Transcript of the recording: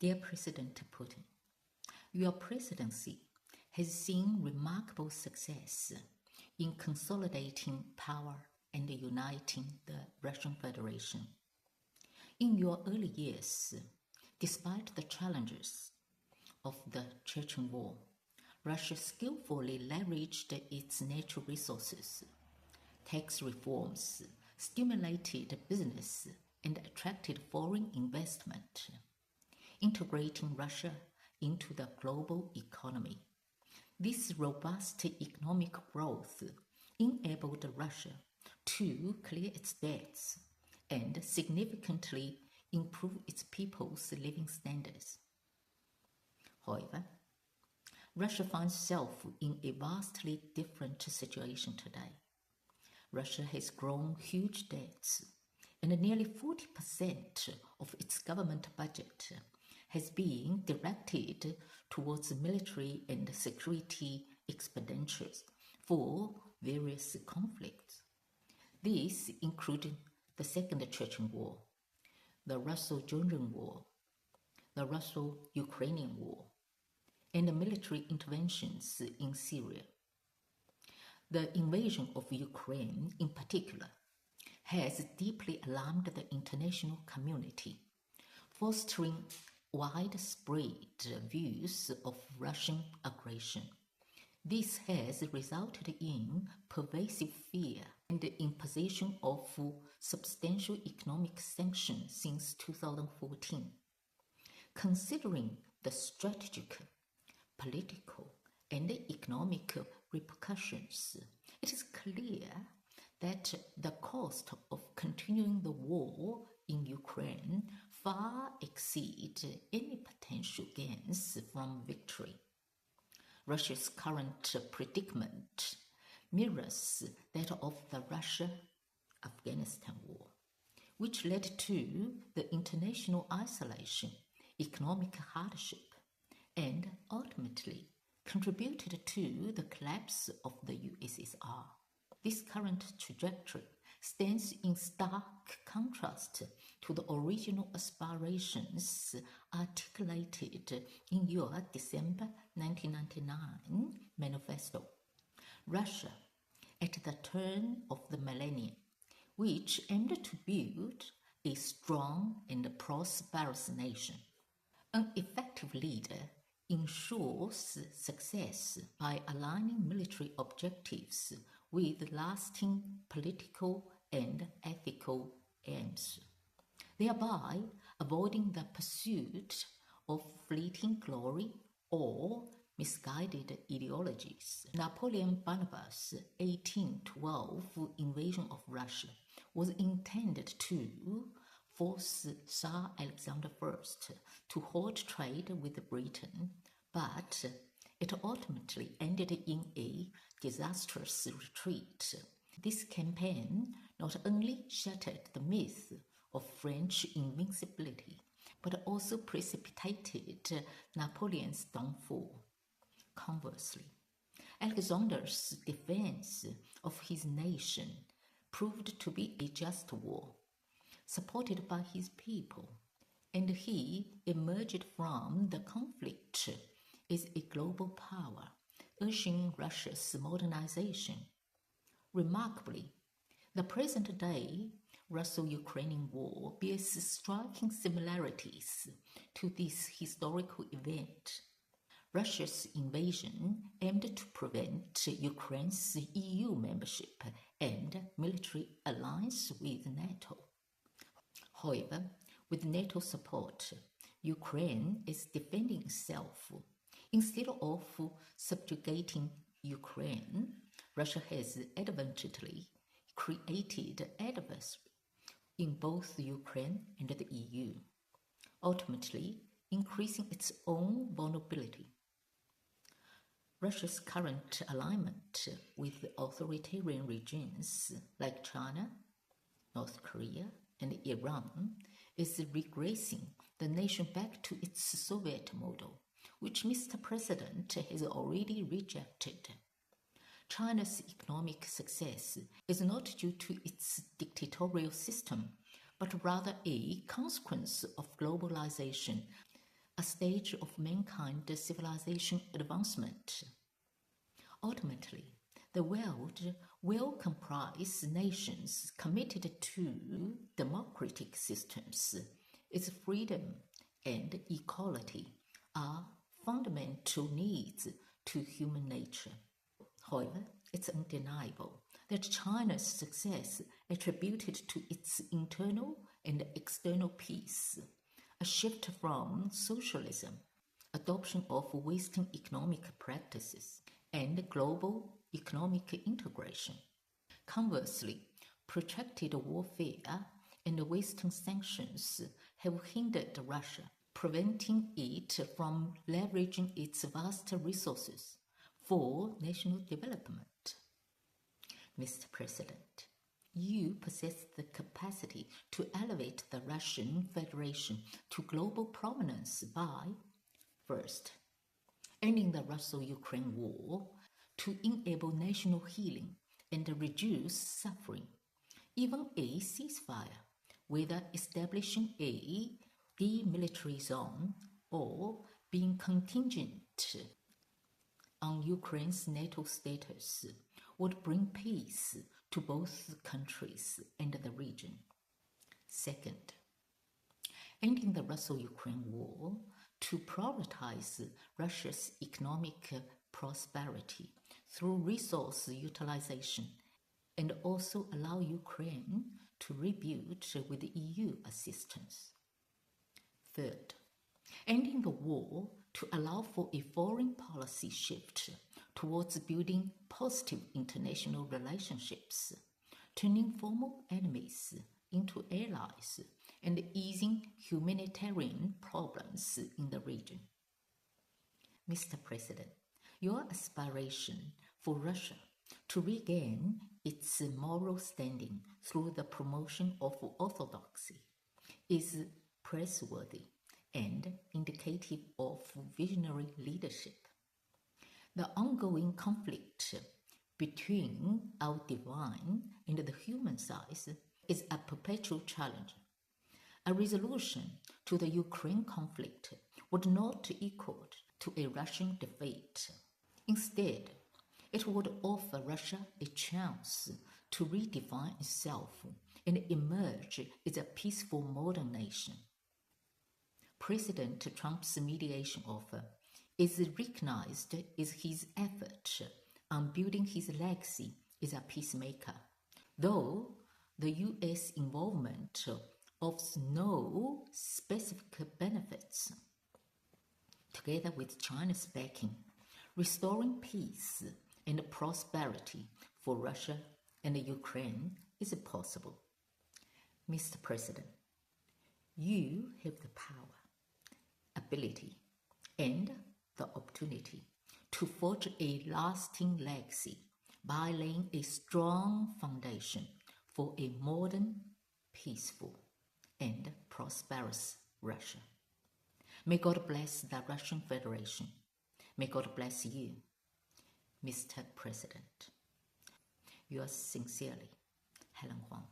Dear President Putin, your presidency has seen remarkable success in consolidating power and uniting the Russian Federation. In your early years, despite the challenges of the Chechen War, Russia skillfully leveraged its natural resources. Tax reforms stimulated business and attracted foreign investment, integrating Russia into the global economy. This robust economic growth enabled Russia to clear its debts and significantly improve its people's living standards. However, Russia finds itself in a vastly different situation today. Russia has grown huge debts, and nearly 40% of its government budget has been directed towards military and security expenditures for various conflicts. These include the Second Chechen War, the Russo-Georgian War, the Russo-Ukrainian War, and the military interventions in Syria. The invasion of Ukraine, in particular, has deeply alarmed the international community, fostering widespread views of Russian aggression. This has resulted in pervasive fear and the imposition of substantial economic sanctions since 2014. Considering the strategic, political, and economic repercussions, it is clear that the cost of continuing the war in Ukraine far exceed any potential gains from victory. Russia's current predicament mirrors that of the Russia-Afghanistan War, which led to the international isolation, economic hardship, and ultimately contributed to the collapse of the USSR. This current trajectory stands in stark contrast to the original aspirations articulated in your December 1999 manifesto. Russia, at the turn of the millennium, which aimed to build a strong and prosperous nation. An effective leader ensures success by aligning military objectives with lasting political and ethical aims, thereby avoiding the pursuit of fleeting glory or misguided ideologies. Napoleon Bonaparte's 1812 invasion of Russia was intended to force Tsar Alexander I to halt trade with Britain, but it ultimately ended in a disastrous retreat. This campaign not only shattered the myth of French invincibility, but also precipitated Napoleon's downfall. Conversely, Alexander's defense of his nation proved to be a just war, supported by his people, and he emerged from the conflict as a global power, urging Russia's modernization. Remarkably, the present-day Russo-Ukrainian War bears striking similarities to this historical event. Russia's invasion aimed to prevent Ukraine's EU membership and military alliance with NATO. However, with NATO support, Ukraine is defending itself. Instead of subjugating Ukraine, Russia has advantageously created adversary in both Ukraine and the EU, ultimately increasing its own vulnerability. Russia's current alignment with authoritarian regimes like China, North Korea, and Iran is regressing the nation back to its Soviet model, which Mr. President has already rejected. China's economic success is not due to its dictatorial system, but rather a consequence of globalization, a stage of mankind civilization advancement. Ultimately, the world will comprise nations committed to democratic systems. Its freedom and equality are fundamental needs to human nature. However, it's undeniable that China's success attributed to its internal and external peace, a shift from socialism, adoption of Western economic practices, and global economic integration. Conversely, protracted warfare and Western sanctions have hindered Russia, preventing it from leveraging its vast resources for national development. Mr. President, you possess the capacity to elevate the Russian Federation to global prominence by, first, ending the Russo-Ukrainian War to enable national healing and reduce suffering, even a ceasefire, whether establishing a demilitarized zone or being contingent on Ukraine's NATO status, would bring peace to both countries and the region. Second, ending the Russo-Ukrainian War to prioritize Russia's economic prosperity through resource utilization and also allow Ukraine to rebuild with EU assistance. Third, ending the war to allow for a foreign policy shift towards building positive international relationships, turning former enemies into allies, and easing humanitarian problems in the region. Mr. President, your aspiration for Russia to regain its moral standing through the promotion of orthodoxy is praiseworthy and indicative of visionary leadership. The ongoing conflict between our divine and the human sides is a perpetual challenge. A resolution to the Ukraine conflict would not equal to a Russian defeat. Instead, it would offer Russia a chance to redefine itself and emerge as a peaceful modern nation. President Trump's mediation offer is recognized as his effort on building his legacy as a peacemaker, though the U.S. involvement offers no specific benefits. Together with China's backing, restoring peace and prosperity for Russia and Ukraine is possible. Mr. President, you have the power, ability, and the opportunity to forge a lasting legacy by laying a strong foundation for a modern, peaceful, and prosperous Russia. May God bless the Russian Federation. May God bless you, Mr. President. Yours sincerely, Helen Huang.